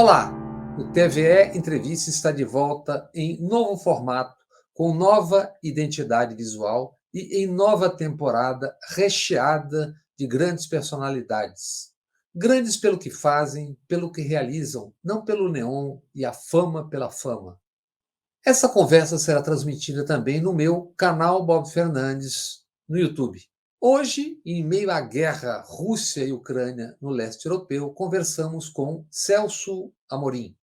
Olá, o TVE Entrevista está de volta em novo formato, com nova identidade visual e em nova temporada recheada de grandes personalidades. Grandes pelo que fazem, pelo que realizam, não pelo neon e a fama pela fama. Essa conversa será transmitida também no meu canal Bob Fernandes no YouTube. Hoje, em meio à guerra Rússia e Ucrânia no leste europeu, conversamos com Celso Amorim.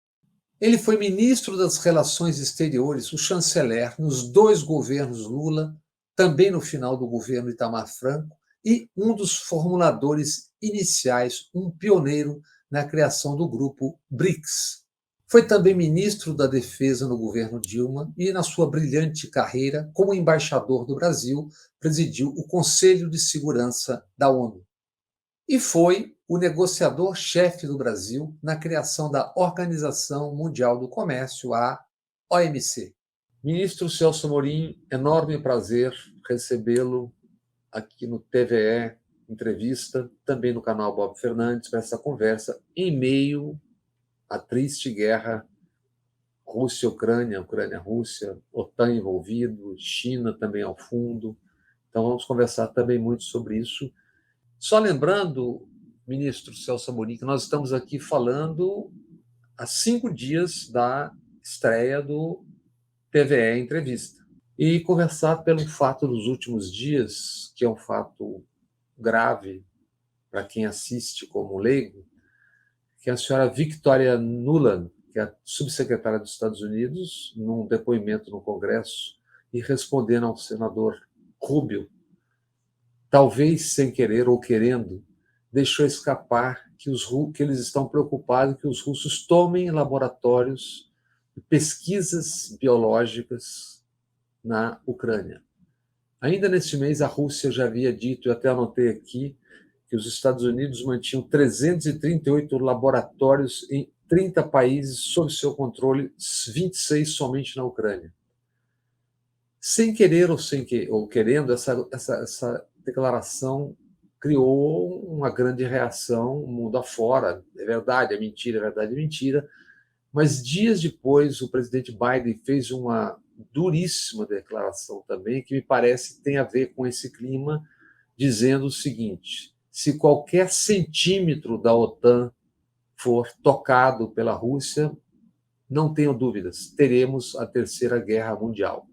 Ele foi ministro das Relações Exteriores, o chanceler, nos dois governos Lula, também no final do governo Itamar Franco, e um dos formuladores iniciais, um pioneiro na criação do grupo BRICS. Foi também ministro da Defesa no governo Dilma e, na sua brilhante carreira como embaixador do Brasil, presidiu o Conselho de Segurança da ONU. E foi o negociador-chefe do Brasil na criação da Organização Mundial do Comércio, a OMC. Ministro Celso Amorim, enorme prazer recebê-lo aqui no TVE Entrevista, também no canal Bob Fernandes, para essa conversa em meio à triste guerra Rússia-Ucrânia, Ucrânia-Rússia, OTAN envolvido, China também ao fundo. Então vamos conversar também muito sobre isso. Só lembrando, ministro Celso Amorim, que nós estamos aqui falando há 5 dias da estreia do TVE Entrevista. E conversar pelo fato dos últimos dias, que é um fato grave para quem assiste como leigo, que a senhora Victoria Nuland, que é a subsecretária dos Estados Unidos, num depoimento no Congresso, e respondendo ao senador Rubio, talvez sem querer ou querendo, deixou escapar que eles estão preocupados que os russos tomem laboratórios de pesquisas biológicas na Ucrânia. Ainda neste mês, a Rússia já havia dito, eu até anotei aqui, que os Estados Unidos mantinham 338 laboratórios em 30 países sob seu controle, 26 somente na Ucrânia. Sem querer ou querendo, essa declaração criou uma grande reação mundo afora. É verdade, é mentira, é verdade, é mentira. Mas dias depois, o presidente Biden fez uma duríssima declaração também, que me parece tem a ver com esse clima, dizendo o seguinte: se qualquer centímetro da OTAN for tocado pela Rússia, não tenho dúvidas, teremos a Terceira Guerra Mundial.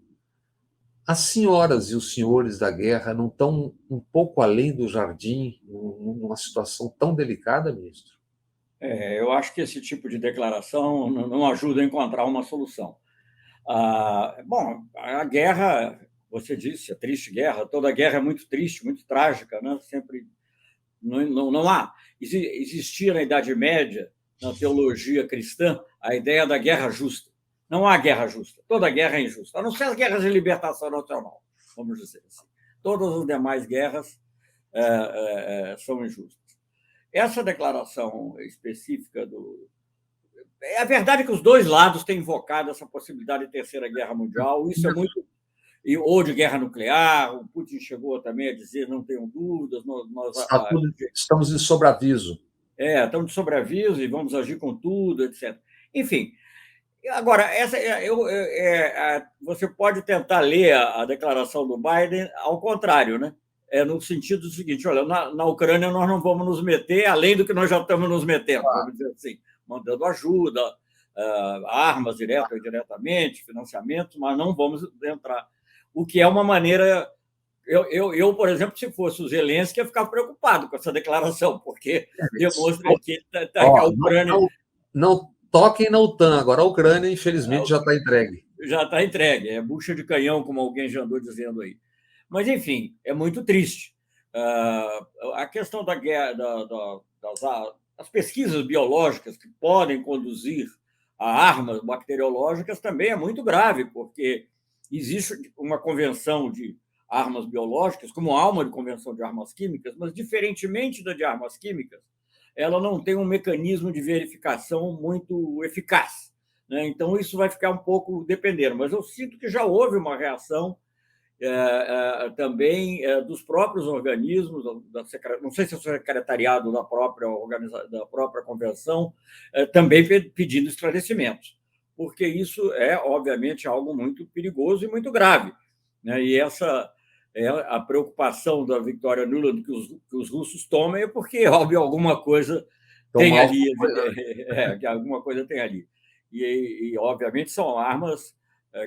As senhoras e os senhores da guerra não estão um pouco além do jardim, numa situação tão delicada, ministro? Eu acho que esse tipo de declaração não ajuda a encontrar uma solução. Bom, a guerra, você disse, a triste guerra, toda guerra é muito triste, muito trágica, né? Sempre não há. Existia na Idade Média, na teologia cristã, a ideia da guerra justa. Não há guerra justa. Toda guerra é injusta, a não ser as guerras de libertação nacional, vamos dizer assim. Todas as demais guerras são injustas. Essa declaração específica do... É a verdade que os dois lados têm invocado essa possibilidade de Terceira Guerra Mundial. Isso é muito... Ou de guerra nuclear. O Putin chegou também a dizer, não tenham dúvidas, estamos de sobreaviso. Estamos de sobreaviso e vamos agir com tudo, etc. Enfim, agora, você pode tentar ler a declaração do Biden ao contrário, né? No sentido do seguinte: olha, na Ucrânia nós não vamos nos meter, além do que nós já estamos nos metendo, vamos dizer assim, mandando ajuda, armas direta ou indiretamente, financiamento, mas não vamos entrar. O que é uma maneira... Eu, por exemplo, se fosse o Zelensky, ia ficar preocupado com essa declaração, porque demonstra que a Ucrânia... Não toquem na OTAN, agora a Ucrânia, infelizmente, já está entregue. Já está entregue, é bucha de canhão, como alguém já andou dizendo aí. Mas, enfim, é muito triste. A questão da guerra, das pesquisas biológicas que podem conduzir a armas bacteriológicas também é muito grave, porque existe uma convenção de armas biológicas, como há uma convenção de armas químicas, mas, diferentemente da de armas químicas, ela não tem um mecanismo de verificação muito eficaz, né? Então, isso vai ficar um pouco dependendo. Mas eu sinto que já houve uma reação também dos próprios organismos, não sei se é o secretariado da própria convenção, também pedindo esclarecimentos, porque isso é, obviamente, algo muito perigoso e muito grave, né? E essa é a preocupação da Vitória Nuland que os russos tomem, é porque, óbvio, alguma coisa tem ali, que alguma coisa tem ali. E, obviamente, são armas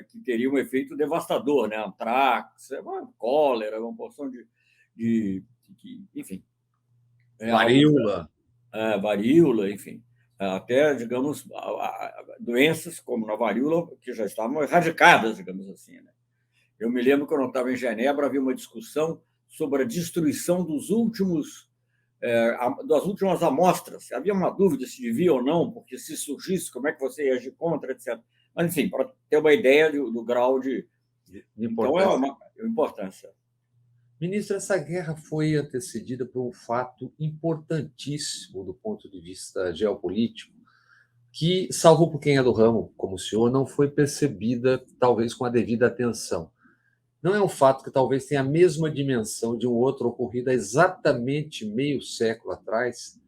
que teriam um efeito devastador, né? Antrax, cólera, uma porção enfim, varíola. Varíola, enfim, até, digamos, doenças como na varíola, que já estavam erradicadas, digamos assim, né? Eu me lembro que, quando eu estava em Genebra, havia uma discussão sobre a destruição das últimas amostras. Havia uma dúvida se devia ou não, porque se surgisse, como é que você ia agir contra, etc. Mas, enfim, para ter uma ideia do grau de importância. Então, é uma importância. Ministro, essa guerra foi antecedida por um fato importantíssimo do ponto de vista geopolítico, que, salvo por quem é do ramo, como o senhor, não foi percebida, talvez, com a devida atenção. Não é um fato que talvez tenha a mesma dimensão de um outro ocorrido há exatamente meio século atrás,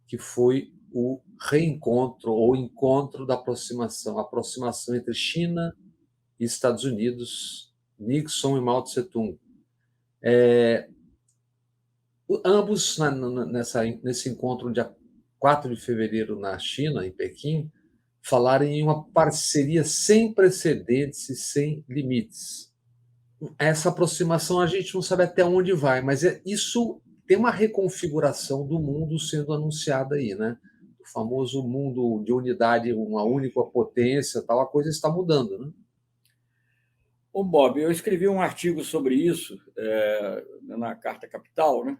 que foi o reencontro ou encontro da a aproximação entre China e Estados Unidos, Nixon e Mao Tse-tung. Ambos, nesse encontro, dia 4 de fevereiro, na China, em Pequim, falaram em uma parceria sem precedentes e sem limites. Essa aproximação a gente não sabe até onde vai, mas isso tem uma reconfiguração do mundo sendo anunciada aí, né? O famoso mundo de unidade, uma única potência, tal, a coisa está mudando, né? Ô, Bob, eu escrevi um artigo sobre isso na Carta Capital, né?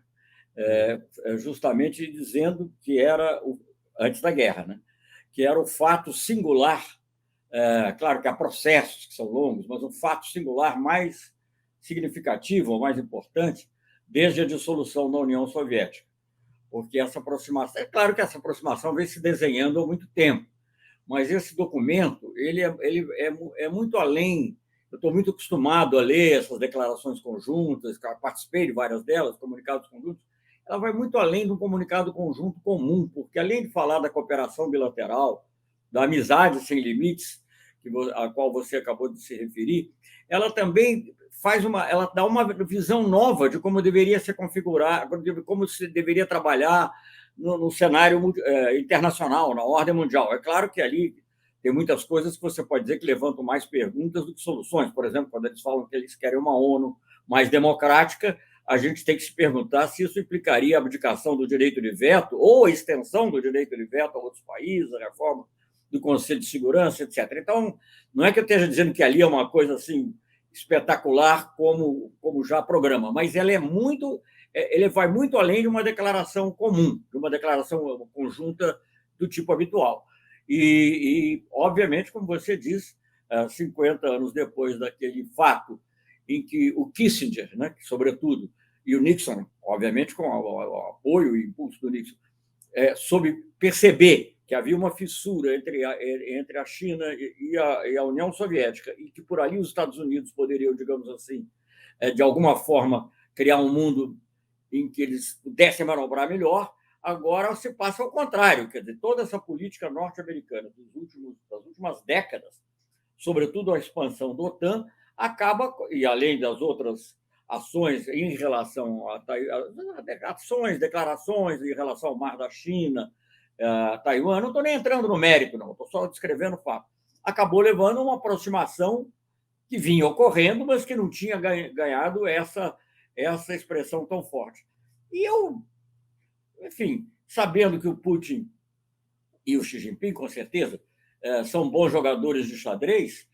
Justamente dizendo que era, antes da guerra, né? Que era o fato singular, claro que há processos que são longos, mas o fato singular mais significativo, ou mais importante, desde a dissolução da União Soviética. Porque essa aproximação, é claro que essa aproximação vem se desenhando há muito tempo, mas esse documento ele é muito além. Eu estou muito acostumado a ler essas declarações conjuntas, participei de várias delas, comunicados conjuntos. Ela vai muito além do comunicado conjunto comum, porque, além de falar da cooperação bilateral, da amizade sem limites, a qual você acabou de se referir, ela também ela dá uma visão nova de como deveria se configurar, como se deveria trabalhar no cenário internacional, na ordem mundial. É claro que ali tem muitas coisas que você pode dizer que levantam mais perguntas do que soluções. Por exemplo, quando eles falam que eles querem uma ONU mais democrática, a gente tem que se perguntar se isso implicaria a abdicação do direito de veto ou a extensão do direito de veto a outros países, a reforma do Conselho de Segurança, etc. Então, não é que eu esteja dizendo que ali é uma coisa assim espetacular como já programa, mas ele vai muito além de uma declaração comum, de uma declaração conjunta do tipo habitual. E obviamente, como você diz, 50 anos depois daquele fato em que o Kissinger, né, sobretudo, e o Nixon, obviamente com o apoio e impulso do Nixon, soube perceber que havia uma fissura entre a China e a União Soviética, e que por ali os Estados Unidos poderiam, digamos assim, de alguma forma, criar um mundo em que eles pudessem manobrar melhor. Agora se passa ao contrário, quer dizer, toda essa política norte-americana das últimas décadas, sobretudo a expansão da OTAN, acaba, e além das outras ações em relação declarações em relação ao Mar da China, Taiwan, não estou nem entrando no mérito, não, estou só descrevendo o fato, acabou levando a uma aproximação que vinha ocorrendo, mas que não tinha ganhado essa expressão tão forte. E eu, enfim, sabendo que o Putin e o Xi Jinping, com certeza, são bons jogadores de xadrez,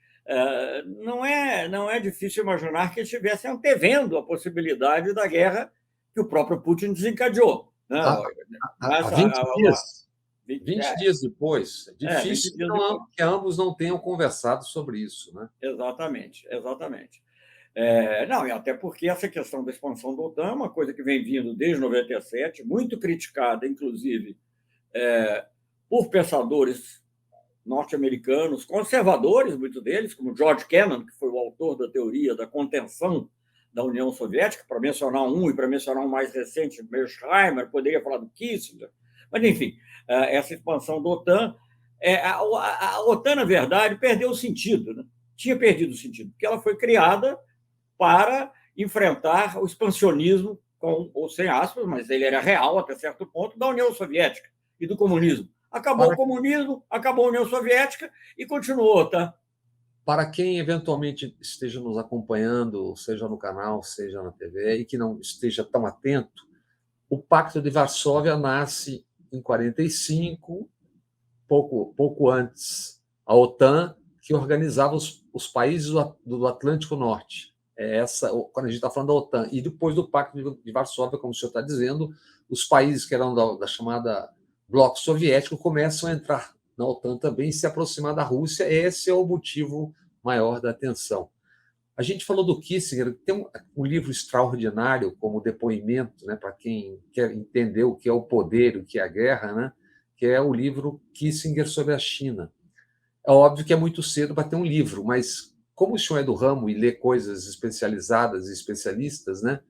não é difícil imaginar que eles estivessem antevendo a possibilidade da guerra que o próprio Putin desencadeou. Né? Há 20 dias. 20 dias depois. É difícil que ambos não tenham conversado sobre isso. Né? Exatamente. Não, e até porque essa questão da expansão da OTAN é uma coisa que vem vindo desde 97, muito criticada, inclusive, por pensadores norte-americanos, conservadores, muitos deles, como George Kennan, que foi o autor da teoria da contenção da União Soviética, para mencionar um e para mencionar um mais recente, Mearsheimer, poderia falar do Kissinger, mas, enfim, essa expansão da OTAN, a OTAN, na verdade, perdeu o sentido, né? Tinha perdido o sentido, porque ela foi criada para enfrentar o expansionismo, com ou sem aspas, mas ele era real até certo ponto, da União Soviética e do comunismo. Acabou o comunismo, acabou a União Soviética e continuou, tá? Para quem eventualmente esteja nos acompanhando, seja no canal, seja na TV, e que não esteja tão atento, o Pacto de Varsóvia nasce em 1945, pouco antes, a OTAN, que organizava os países do Atlântico Norte. Quando a gente está falando da OTAN. E depois do Pacto de Varsóvia, como o senhor está dizendo, os países que eram da chamada bloco soviético começam a entrar na OTAN também e se aproximar da Rússia. Esse é o motivo maior da tensão. A gente falou do Kissinger, tem um livro extraordinário como depoimento, né, para quem quer entender o que é o poder, o que é a guerra, né, que é o livro Kissinger sobre a China. É óbvio que é muito cedo para ter um livro, mas como o senhor é do ramo e lê coisas especializadas e especialistas, né,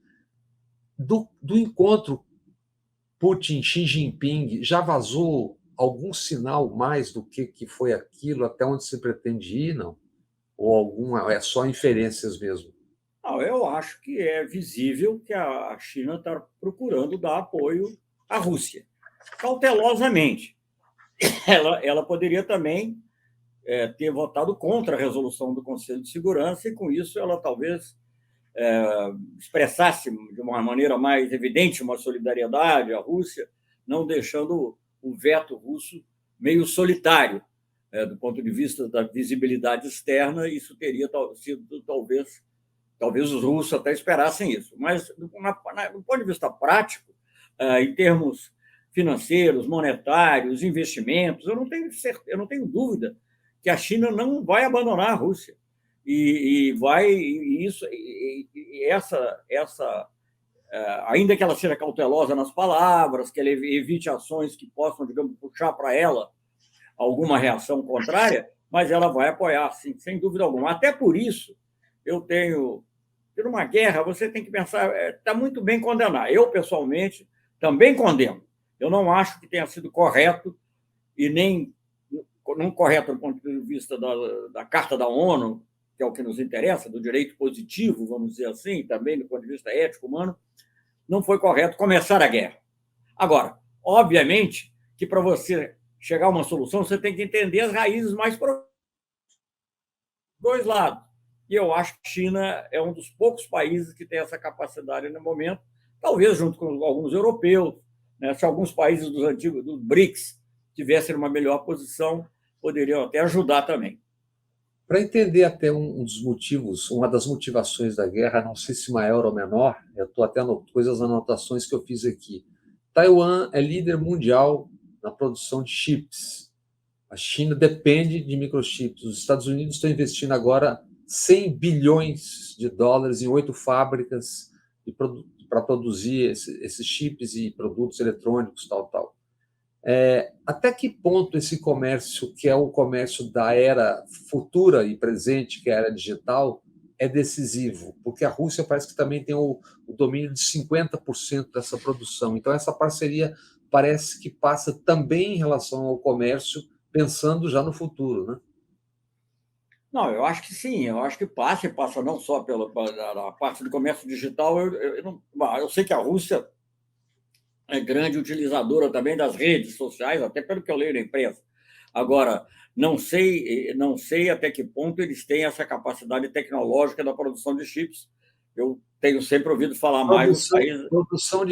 do encontro Putin-Xi Jinping, já vazou algum sinal mais do que foi aquilo, até onde se pretende ir, não? Ou é só inferências mesmo? Não, eu acho que é visível que a China está procurando dar apoio à Rússia, cautelosamente. Ela poderia também ter votado contra a resolução do Conselho de Segurança e, com isso, ela talvez expressasse de uma maneira mais evidente uma solidariedade à Rússia, não deixando o veto russo meio solitário. Do ponto de vista da visibilidade externa, isso teria sido, talvez os russos até esperassem isso. Mas, do ponto de vista prático, em termos financeiros, monetários, investimentos, eu não tenho dúvida que a China não vai abandonar a Rússia. Ainda que ela seja cautelosa nas palavras, que ela evite ações que possam, digamos, puxar para ela alguma reação contrária, mas ela vai apoiar, sim, sem dúvida alguma. Até por isso, numa guerra, você tem que pensar, está muito bem condenar. Eu, pessoalmente, também condeno. Eu não acho que tenha sido correto, e nem não correto do ponto de vista da Carta da ONU, que é o que nos interessa, do direito positivo, vamos dizer assim, também do ponto de vista ético humano, não foi correto começar a guerra. Agora, obviamente que para você chegar a uma solução, você tem que entender as raízes mais profundas dos dois lados. E eu acho que a China é um dos poucos países que tem essa capacidade no momento, talvez junto com alguns europeus, né? Se alguns países dos BRICS tivessem uma melhor posição, poderiam até ajudar também. Para entender até um dos motivos, uma das motivações da guerra, não sei se maior ou menor, eu estou até coisas anotações que eu fiz aqui. Taiwan é líder mundial na produção de chips. A China depende de microchips. Os Estados Unidos estão investindo agora 100 bilhões de dólares em 8 fábricas para produzir esses chips e produtos eletrônicos, tal. Até que ponto esse comércio, que é o comércio da era futura e presente, que é a era digital, é decisivo? Porque a Rússia parece que também tem o domínio de 50% dessa produção. Então, essa parceria parece que passa também em relação ao comércio, pensando já no futuro, né? Não, eu acho que sim, eu acho que passa não só pela parte do comércio digital. Eu sei que a Rússia é grande utilizadora também das redes sociais, até pelo que eu leio na imprensa. Agora, não sei até que ponto eles têm essa capacidade tecnológica da produção de chips. Eu tenho sempre ouvido falar mais dos países. Produção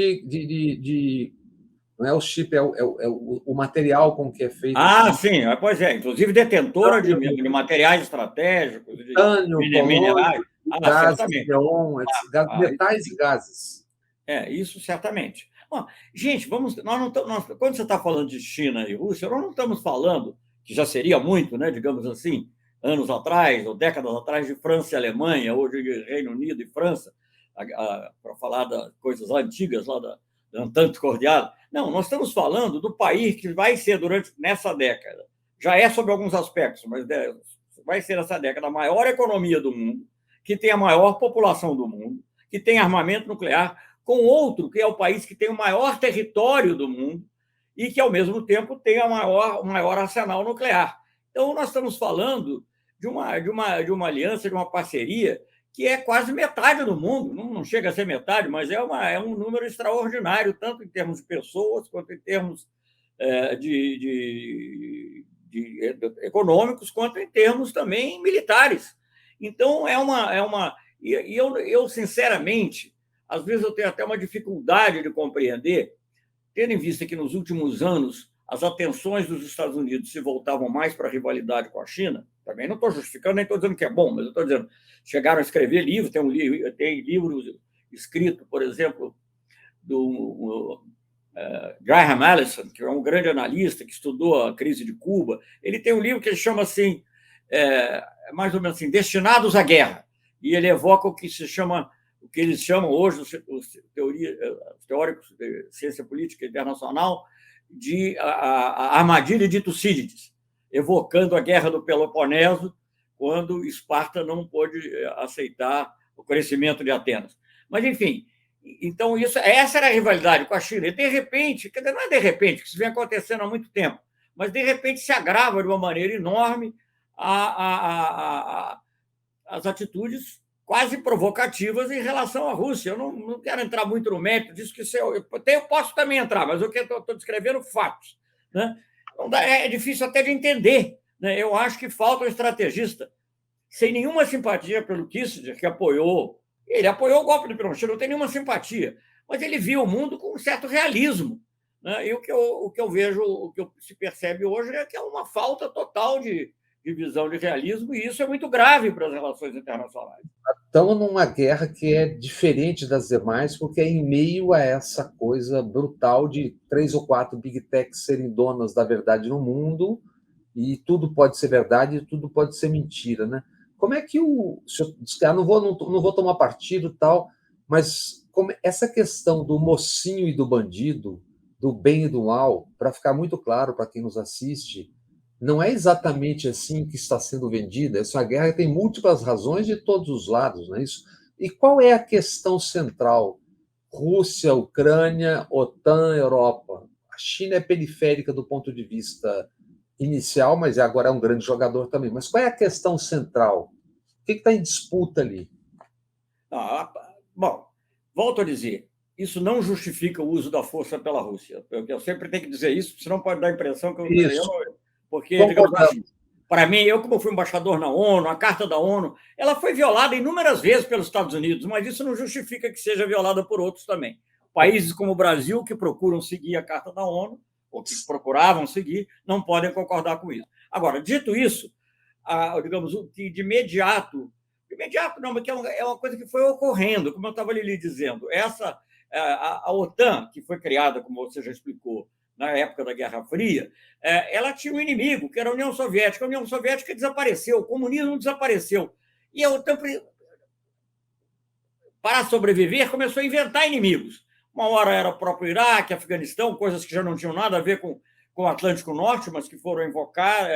não é o chip, é o material com que é feito. Sim, pois é. Inclusive detentora de materiais estratégicos, de minerais. Certamente. Metais e gases. Isso certamente. Bom, gente, quando você está falando de China e Rússia, nós não estamos falando, que já seria muito, né, digamos assim, anos atrás, ou décadas atrás, de França e Alemanha, ou de Reino Unido e França, para falar das coisas antigas lá da Entente Cordial. Não, nós estamos falando do país que vai ser, nessa década, já é sobre alguns aspectos, mas vai ser nessa década a maior economia do mundo, que tem a maior população do mundo, que tem armamento nuclear, com outro, que é o país que tem o maior território do mundo e que, ao mesmo tempo, tem o maior arsenal nuclear. Então, nós estamos falando de uma aliança, de uma parceria que é quase metade do mundo, não chega a ser metade, mas é um número extraordinário, tanto em termos de pessoas, quanto em termos econômicos, quanto em termos também militares. Então, eu, sinceramente, às vezes eu tenho até uma dificuldade de compreender, tendo em vista que, nos últimos anos, as atenções dos Estados Unidos se voltavam mais para a rivalidade com a China. Também não estou justificando, nem estou dizendo que é bom, mas eu estou dizendo, chegaram a escrever livros, tem livros escritos, por exemplo, do Graham Allison, que é um grande analista que estudou a crise de Cuba. Ele tem um livro que ele chama assim, mais ou menos assim, Destinados à Guerra, e ele evoca o que eles chamam hoje, os teóricos de ciência política internacional, de a armadilha de Tucídides, evocando a Guerra do Peloponeso, quando Esparta não pôde aceitar o crescimento de Atenas. Mas, enfim, então essa era a rivalidade com a China. E, de repente, quer dizer, não é de repente, que isso vem acontecendo há muito tempo, mas, de repente, se agrava de uma maneira enorme as atitudes quase provocativas em relação à Rússia. Eu não quero entrar muito no mérito disso, que eu posso também entrar, mas eu estou descrevendo fatos, né? É difícil até de entender, né? Eu acho que falta um estrategista sem nenhuma simpatia pelo Kissinger, que ele apoiou o golpe do Pinochet, não tem nenhuma simpatia, mas ele viu o mundo com um certo realismo, né? E o que eu vejo, o que se percebe hoje é que é uma falta total de visão de realismo, e isso é muito grave para as relações internacionais. Estamos numa guerra que é diferente das demais, porque é em meio a essa coisa brutal de 3 ou 4 big techs serem donas da verdade no mundo, e tudo pode ser verdade e tudo pode ser mentira, né? Como é que o senhor diz que não vou tomar partido tal, mas essa questão do mocinho e do bandido, do bem e do mal, para ficar muito claro para quem nos assiste, não é exatamente assim que está sendo vendida. Essa guerra tem múltiplas razões de todos os lados, não é isso? E qual é a questão central? Rússia, Ucrânia, OTAN, Europa. A China é periférica do ponto de vista inicial, mas agora é um grande jogador também. Mas qual é a questão central? O que está em disputa ali? Bom, volto a dizer, isso não justifica o uso da força pela Rússia. Eu sempre tenho que dizer isso, senão pode dar a impressão que porque, digamos assim, para mim, eu como fui embaixador na ONU, a Carta da ONU, ela foi violada inúmeras vezes pelos Estados Unidos, mas isso não justifica que seja violada por outros também. Países como o Brasil, que procuram seguir a Carta da ONU, ou que procuravam seguir, não podem concordar com isso. Agora, dito isso, digamos que de imediato não, mas que é uma coisa que foi ocorrendo, como eu estava lhe dizendo. A OTAN, que foi criada, como você já explicou, na época da Guerra Fria, ela tinha um inimigo, que era a União Soviética. A União Soviética desapareceu, o comunismo desapareceu. E a OTAN, para sobreviver, começou a inventar inimigos. Uma hora era o próprio Iraque, Afeganistão, coisas que já não tinham nada a ver com o Atlântico Norte, mas que foram invocar,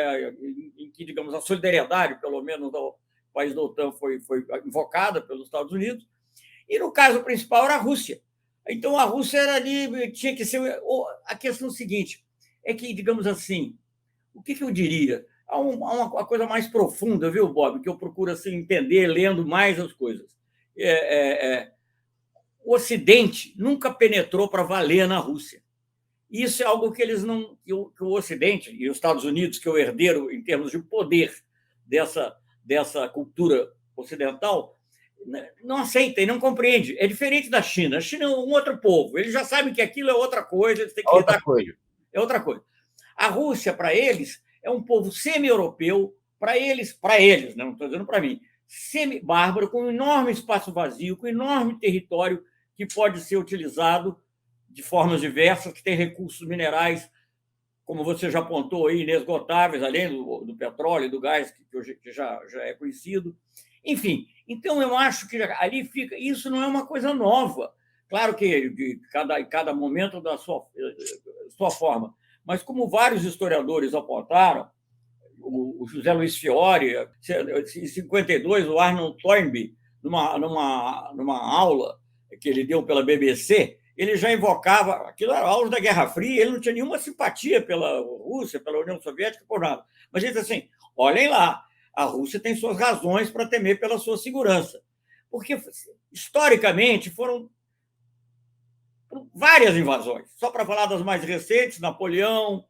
em que, digamos, a solidariedade, pelo menos, do país da OTAN foi invocada pelos Estados Unidos. E, no caso principal, era a Rússia. Então, a Rússia era ali, tinha que ser... A questão seguinte é que, digamos assim, o que eu diria? Há uma coisa mais profunda, viu, Bob, que eu procuro assim, entender, lendo mais as coisas. O Ocidente nunca penetrou para valer na Rússia. Isso é algo que eles não... que o Ocidente e os Estados Unidos, que é o herdeiro em termos de poder dessa cultura ocidental, não aceita e não compreende. É diferente da China. A China é um outro povo. Eles já sabem que aquilo é outra coisa, eles têm que lidar com isso. É outra coisa. A Rússia, para eles, é um povo semi-europeu, para eles, não estou dizendo para mim, semi-bárbaro, com um enorme espaço vazio, com um enorme território que pode ser utilizado de formas diversas, que tem recursos minerais, como você já apontou aí, inesgotáveis, além do petróleo e do gás, que já é conhecido. Enfim, então eu acho que ali fica... Isso não é uma coisa nova. Claro que cada momento da sua forma. Mas como vários historiadores apontaram, o José Luiz Fiore, em 52, o Arnold Toynbee, numa aula que ele deu pela BBC, ele já invocava, aquilo era aula da Guerra Fria, ele não tinha nenhuma simpatia pela Rússia, pela União Soviética, por nada. Mas ele disse assim, olhem lá, a Rússia tem suas razões para temer pela sua segurança. Porque, historicamente, foram várias invasões. Só para falar das mais recentes, Napoleão,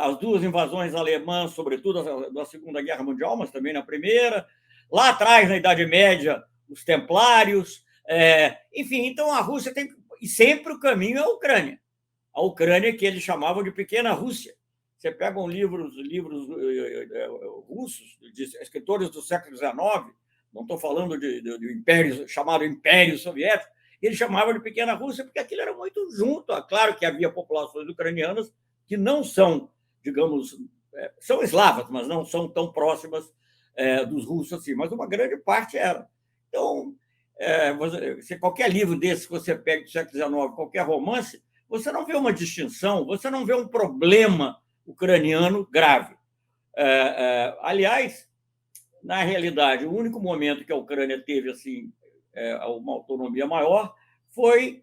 as duas invasões alemãs, sobretudo da Segunda Guerra Mundial, mas também na Primeira. Lá atrás, na Idade Média, os Templários. Enfim, então a Rússia tem... E sempre o caminho é a Ucrânia. A Ucrânia que eles chamavam de Pequena Rússia. Você pega livros russos, de escritores do século XIX, não estou falando do império, chamado Império Soviético, eles chamavam de Pequena Rússia porque aquilo era muito junto. Claro que havia populações ucranianas que não são, digamos, são eslavas, mas não são tão próximas dos russos assim, mas uma grande parte era. Então, qualquer livro desse que você pega do século XIX, qualquer romance, você não vê uma distinção, você não vê um problema ucraniano grave. Aliás, na realidade, o único momento que a Ucrânia teve assim, uma autonomia maior foi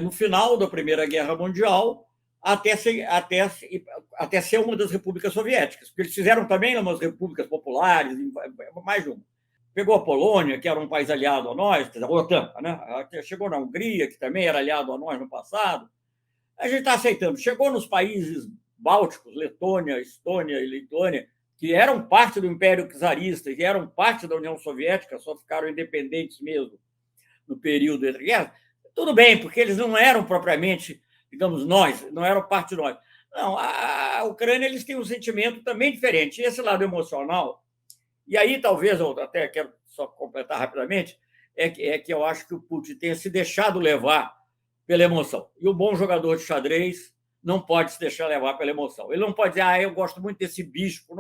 no final da Primeira Guerra Mundial, até ser uma das repúblicas soviéticas, porque eles fizeram também umas repúblicas populares, mais de uma. Pegou a Polônia, que era um país aliado a nós, a OTAN, né? Chegou na Hungria, que também era aliado a nós no passado. A gente está aceitando. Chegou nos países bálticos, Letônia, Estônia e Lituânia, que eram parte do Império Czarista e eram parte da União Soviética, só ficaram independentes mesmo no período entre guerras. Tudo bem, porque eles não eram propriamente, digamos, nós, não eram parte de nós. Não, a Ucrânia eles têm um sentimento também diferente. Esse lado emocional, e aí talvez, eu até quero só completar rapidamente, é que eu acho que o Putin tenha se deixado levar pela emoção. E o bom jogador de xadrez não pode se deixar levar pela emoção. Ele não pode dizer, eu gosto muito desse bispo,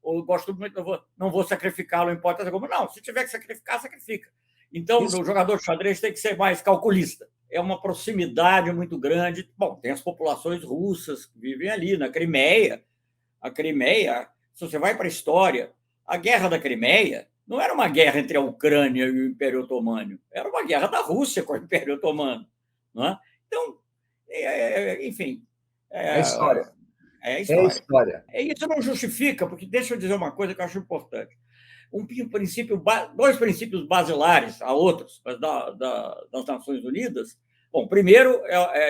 ou gosto muito, não vou sacrificá-lo, não importa como. Não, se tiver que sacrificar, sacrifica. Então, o jogador de xadrez tem que ser mais calculista. É uma proximidade muito grande. Bom, tem as populações russas que vivem ali, na Crimeia. A Crimeia, se você vai para a história, a Guerra da Crimeia não era uma guerra entre a Ucrânia e o Império Otomano, era uma guerra da Rússia com o Império Otomano. Não é? Então, enfim... É história. É história. É história. Isso não justifica, porque deixa eu dizer uma coisa que eu acho importante. Dois princípios basilares, há outros, mas das Nações Unidas. Bom, primeiro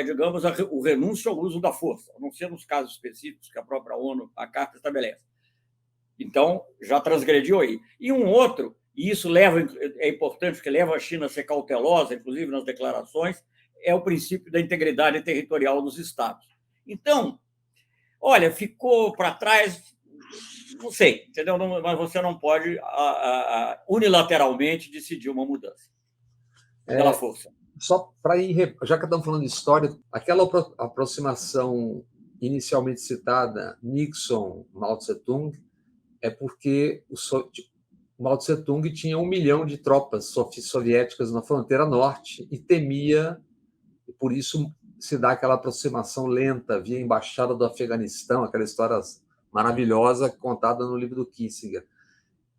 digamos, o renúncio ao uso da força, a não ser nos casos específicos que a própria ONU, a Carta estabelece. Então, já transgrediu aí. E um outro, e isso é importante, porque leva a China a ser cautelosa, inclusive nas declarações, é o princípio da integridade territorial dos Estados. Então, olha, ficou para trás, não sei, entendeu? Mas você não pode unilateralmente decidir uma mudança pela força. Só para ir, já que estamos falando de história, aquela aproximação inicialmente citada, Nixon, Mao Tse-tung, é porque o Mao Tse-tung tinha 1 milhão de tropas soviéticas na fronteira norte e temia, e por isso se dá aquela aproximação lenta via a embaixada do Afeganistão, aquela história maravilhosa contada no livro do Kissinger.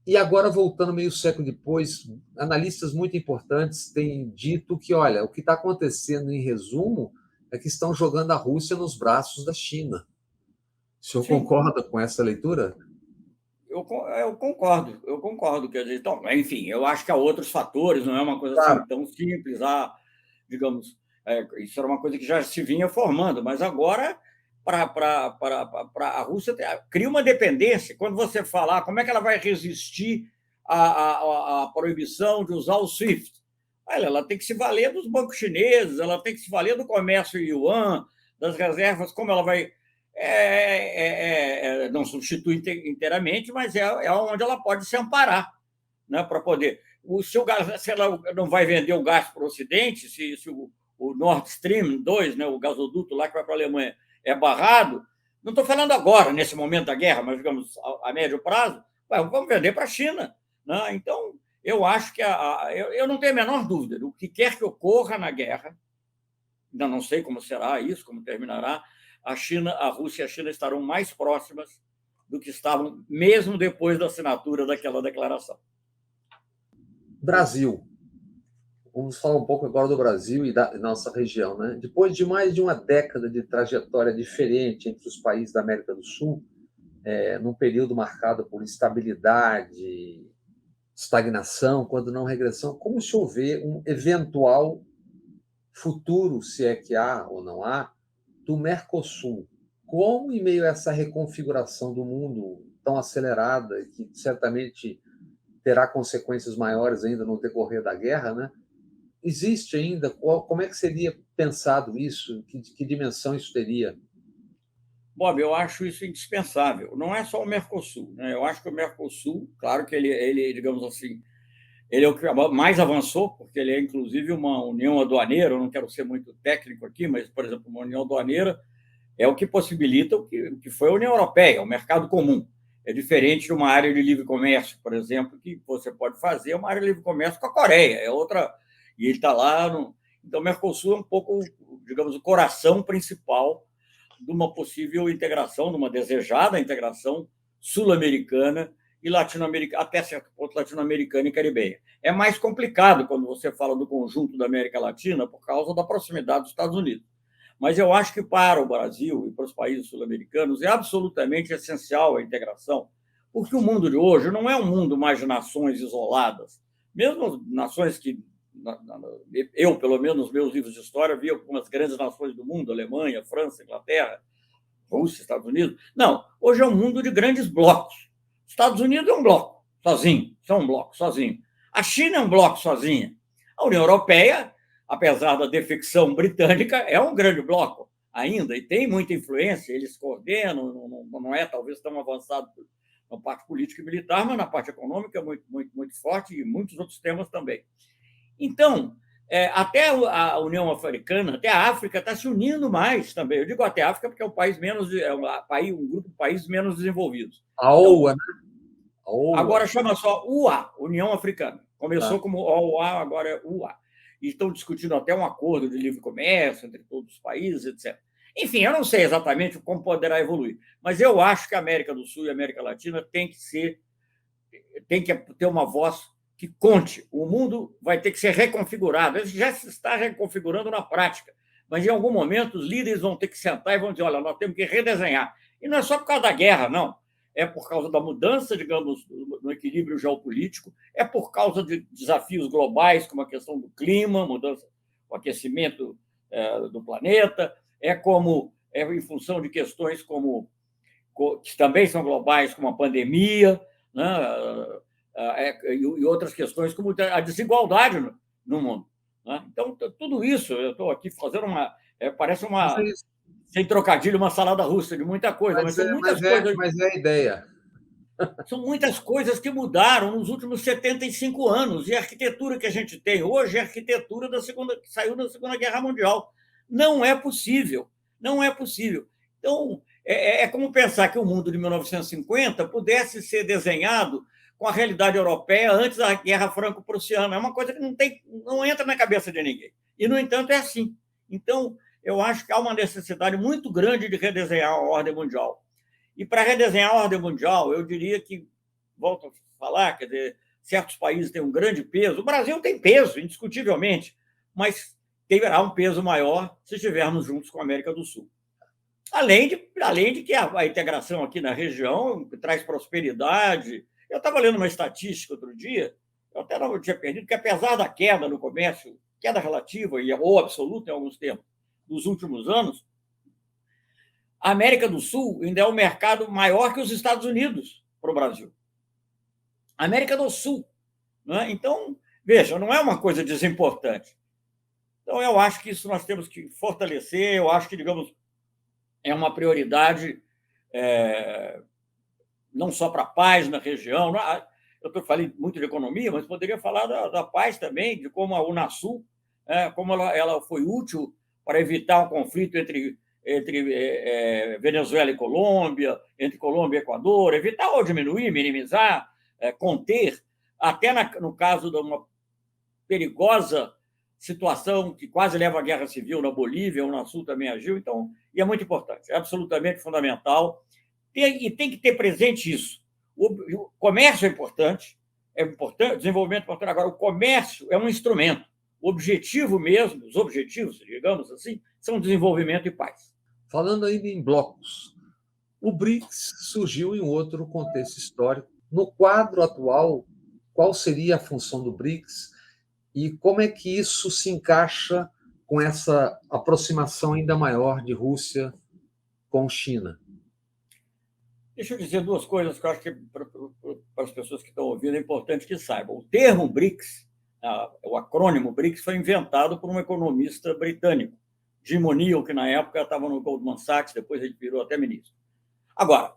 E agora, voltando meio século depois, analistas muito importantes têm dito que, olha, o que está acontecendo, em resumo, é que estão jogando a Rússia nos braços da China. O senhor concorda com essa leitura? Eu concordo. Quer dizer, então, enfim, eu acho que há outros fatores, não é uma coisa assim tão simples, digamos, isso era uma coisa que já se vinha formando, mas agora para a Rússia cria uma dependência. Quando você fala como é que ela vai resistir à proibição de usar o SWIFT, ela tem que se valer dos bancos chineses, ela tem que se valer do comércio yuan, das reservas, como ela vai... não substitui inteiramente, mas é onde ela pode se amparar, né, para poder... Se ela não vai vender o gás para o Ocidente, se o Nord Stream 2, né, o gasoduto lá que vai para a Alemanha, é barrado, não estou falando agora, nesse momento da guerra, mas, digamos, a médio prazo, vamos vender para a China. Né? Então, eu acho que eu não tenho a menor dúvida do que quer que ocorra na guerra, ainda não sei como será isso, como terminará, a Rússia e a China estarão mais próximas do que estavam mesmo depois da assinatura daquela declaração. Brasil. Vamos falar um pouco agora do Brasil e da nossa região, né? Depois de mais de uma década de trajetória diferente entre os países da América do Sul, num período marcado por instabilidade, estagnação, quando não regressão, como se houver um eventual futuro, se é que há ou não há, do Mercosul? Como, em meio a essa reconfiguração do mundo tão acelerada, que certamente terá consequências maiores ainda no decorrer da guerra, né? Existe ainda? Como é que seria pensado isso? Que dimensão isso teria? Bob, eu acho isso indispensável. Não é só o Mercosul, né? Eu acho que o Mercosul, claro que ele, digamos assim, ele é o que mais avançou, porque ele é, inclusive, uma união aduaneira. Eu não quero ser muito técnico aqui, mas, por exemplo, uma união aduaneira é o que possibilita o que foi a União Europeia, o mercado comum. É diferente de uma área de livre comércio, por exemplo, que você pode fazer uma área de livre comércio com a Coreia, é outra, e ele está lá. Então, o Mercosul é um pouco, digamos, o coração principal de uma possível integração, de uma desejada integração sul-americana e latino-americana, até certo ponto latino-americana e caribenha. É mais complicado quando você fala do conjunto da América Latina por causa da proximidade dos Estados Unidos. Mas eu acho que para o Brasil e para os países sul-americanos é absolutamente essencial a integração, porque o mundo de hoje não é um mundo mais de nações isoladas. Mesmo nações que eu, pelo menos nos meus livros de história, vi algumas grandes nações do mundo, Alemanha, França, Inglaterra, Rússia, Estados Unidos. Não, hoje é um mundo de grandes blocos. Estados Unidos é um bloco, sozinho, são um bloco, sozinho. A China é um bloco sozinha. A União Europeia, apesar da defecção britânica, é um grande bloco ainda e tem muita influência, eles coordenam, não é talvez tão avançado na parte política e militar, mas na parte econômica é muito, muito, muito forte e muitos outros temas também. Então, até a União Africana, até a África está se unindo mais também. Eu digo até a África porque é um grupo de países menos desenvolvidos. A OUA, né? A OUA. Agora chama só UA, União Africana. Começou como OUA, agora é UA. E estão discutindo até um acordo de livre comércio entre todos os países, etc. Enfim, eu não sei exatamente como poderá evoluir, mas eu acho que a América do Sul e a América Latina tem que ter uma voz que conte. O mundo vai ter que ser reconfigurado. Ele já se está reconfigurando na prática, mas em algum momento os líderes vão ter que sentar e vão dizer: olha, nós temos que redesenhar. E não é só por causa da guerra, não. É por causa da mudança, digamos, no equilíbrio geopolítico, é por causa de desafios globais, como a questão do clima, mudança, o aquecimento do planeta, é em função de questões que também são globais, como a pandemia, né? E outras questões, como a desigualdade no mundo, né? Então, tudo isso, eu estou aqui fazendo parece sem trocadilho, uma salada russa de muita coisa, mas são muitas coisas. Mas é a ideia. São muitas coisas que mudaram nos últimos 75 anos, e a arquitetura que a gente tem hoje é a arquitetura que saiu da Segunda Guerra Mundial. Não é possível, não é possível. Então, é como pensar que o mundo de 1950 pudesse ser desenhado com a realidade europeia antes da Guerra Franco-Prussiana. É uma coisa que não entra na cabeça de ninguém. E, no entanto, é assim. Então, eu acho que há uma necessidade muito grande de redesenhar a ordem mundial. E, para redesenhar a ordem mundial, eu diria que, volto a falar, quer dizer, certos países têm um grande peso. O Brasil tem peso, indiscutivelmente, mas terá um peso maior se estivermos juntos com a América do Sul. Além de que a integração aqui na região traz prosperidade. Eu estava lendo uma estatística outro dia, eu até não tinha perdido, que apesar da queda no comércio, queda relativa ou absoluta em alguns termos, dos últimos anos, a América do Sul ainda é um mercado maior que os Estados Unidos para o Brasil. A América do Sul. Né? Então, veja, não é uma coisa desimportante. Então, eu acho que isso nós temos que fortalecer, eu acho que, digamos, é uma prioridade não só para a paz na região. Eu falei muito de economia, mas poderia falar da paz também, de como a Unasul, como ela foi útil para evitar um conflito entre Venezuela e Colômbia, entre Colômbia e Equador, evitar ou diminuir, minimizar, conter, até no caso de uma perigosa situação que quase leva à guerra civil na Bolívia, o Unasul também agiu. Então, e é muito importante, é absolutamente fundamental. E tem que ter presente isso. O comércio é importante, é importante, desenvolvimento é importante. Agora, o comércio é um instrumento. O objetivo mesmo, os objetivos, digamos assim, são desenvolvimento e paz. Falando ainda em blocos, o BRICS surgiu em outro contexto histórico. No quadro atual, qual seria a função do BRICS e como é que isso se encaixa com essa aproximação ainda maior de Rússia com China? Deixa eu dizer duas coisas que eu acho que para as pessoas que estão ouvindo é importante que saibam. O termo BRICS, o acrônimo BRICS, foi inventado por um economista britânico, Jim O'Neill, que na época estava no Goldman Sachs, depois ele virou até ministro. Agora,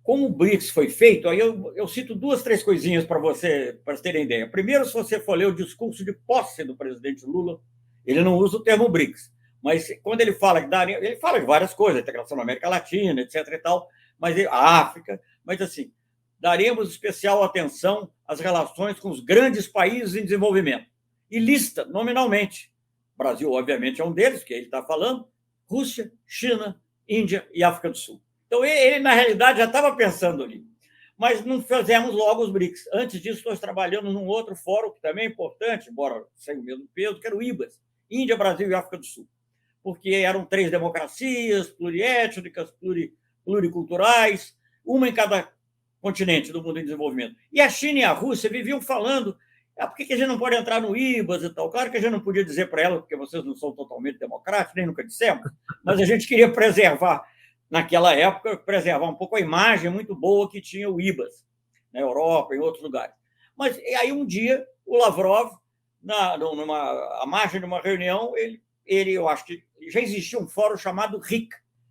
como o BRICS foi feito, aí eu cito duas, três coisinhas para vocês terem ideia. Primeiro, se você for ler o discurso de posse do presidente Lula, ele não usa o termo BRICS, mas quando ele fala ele fala de várias coisas, integração na América Latina, etc. e tal, mas a África, mas assim, daremos especial atenção às relações com os grandes países em desenvolvimento. E lista, nominalmente. O Brasil, obviamente, é um deles, que ele está falando, Rússia, China, Índia e África do Sul. Então, ele, na realidade, já estava pensando ali. Mas não fizemos logo os BRICS. Antes disso, nós trabalhamos num outro fórum, que também é importante, embora sem o mesmo peso, que era o IBAS, Índia, Brasil e África do Sul. Porque eram 3 democracias, pluriétnicas, pluriculturais, uma em cada continente do mundo em desenvolvimento. E a China e a Rússia viviam falando, por que a gente não pode entrar no IBAS e tal? Claro que a gente não podia dizer para elas, porque vocês não são totalmente democráticos, nem nunca dissemos, mas a gente queria preservar, naquela época, preservar um pouco a imagem muito boa que tinha o IBAS, na Europa, em outros lugares. Mas aí, um dia, o Lavrov, à margem de uma reunião, eu acho que já existia um fórum chamado RIC,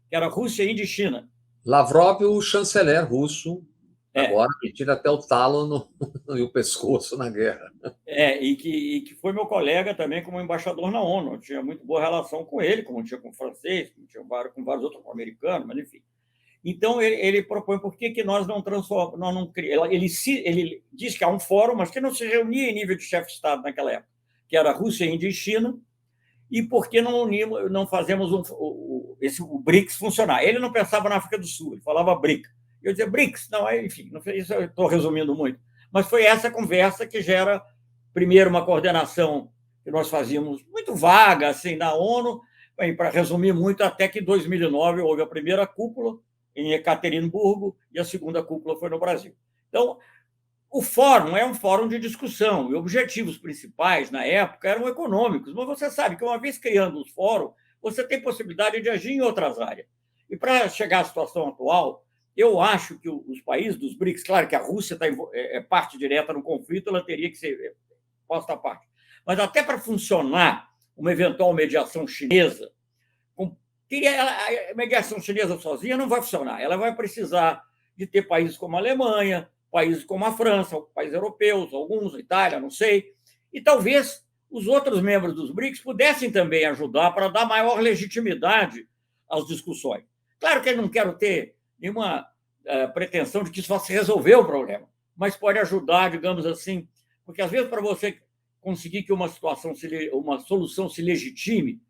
que era Rússia, Índia e China. Lavrov, o chanceler russo, agora tira até o talo e o pescoço na guerra. E que foi meu colega também como embaixador na ONU. Eu tinha muito boa relação com ele, como tinha com o francês, como tinha com vários outros americanos, mas enfim. Então, ele propõe por que nós não transformamos. Ele diz que há um fórum, mas que não se reunia em nível de chefe de Estado naquela época, que era Rússia, Índia e China, e por que não fazemos o BRICS funcionar? Ele não pensava na África do Sul, ele falava BRIC. Eu dizia BRICS, não, enfim, isso eu estou resumindo muito. Mas foi essa conversa que gera, primeiro, uma coordenação que nós fazíamos muito vaga, assim, na ONU, para resumir muito, até que em 2009 houve a primeira cúpula em Ekaterimburgo e a segunda cúpula foi no Brasil. Então, o fórum é um fórum de discussão e objetivos principais, na época, eram econômicos, mas você sabe que, uma vez criando os fóruns, você tem possibilidade de agir em outras áreas. E para chegar à situação atual, eu acho que os países dos BRICS, claro que a Rússia é parte direta no conflito, ela teria que ser posta à parte. Mas até para funcionar uma eventual mediação chinesa, a mediação chinesa sozinha não vai funcionar. Ela vai precisar de ter países como a Alemanha, países como a França, países europeus, alguns, a Itália, não sei, e talvez os outros membros dos BRICS pudessem também ajudar para dar maior legitimidade às discussões. Claro que eu não quero ter nenhuma pretensão de que isso vá se resolver o problema, mas pode ajudar, digamos assim, porque às vezes para você conseguir que uma solução se legitime